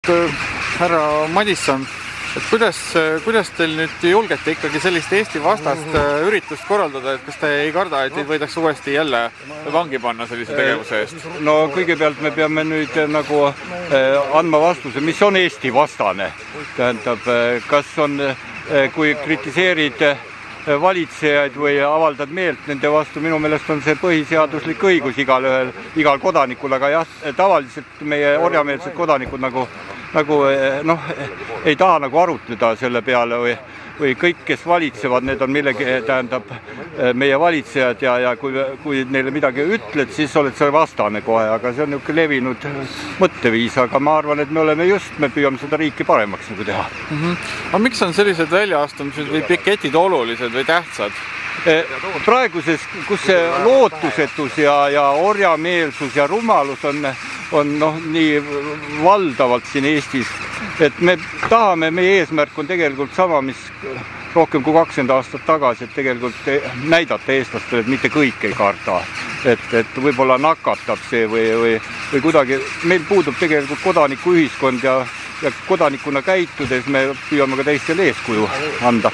Härra Madisson, et kuidas teil nüüd julgete ikkagi sellist Eesti vastast üritust korraldada, et kas te ei karda, et teid võidaks uuesti jälle vangi panna sellise tegevuse eest? No kõigepealt me peame nüüd nagu andma vastuse, mis on Eesti vastane. Tähendab, kas on, kui kritiseerid valitsejaid või avaldad meelt nende vastu, minu meelest on see põhiseaduslik õigus igal kodanikul, aga jah, tavaliselt meie orjameelsed kodanikud nagu ei taha nagu arutleda selle peale või kõik, kes valitsevad, need on tähendab meie valitsejad ja kui neile midagi ütled, siis oled sa vastane kohe, aga see on niisugune levinud mõtteviis, aga ma arvan, et me püüame seda riiki paremaks nagu teha. Aga miks on sellised väljaastumised või piketid olulised või tähtsad? Praeguses, kus see lootusetus ja orjameelsus ja rumalus on nii valdavalt siin Eestis, et me tahame, meie eesmärk on tegelikult sama, mis rohkem kui 20 aastat tagasi, et tegelikult näidata eestlastele, et mitte kõik ei karda, et võib-olla nakatab see või kuidagi, meil puudub tegelikult kodanikuühiskond ja kodanikuna käitudes me püüame ka teistele eeskuju anda.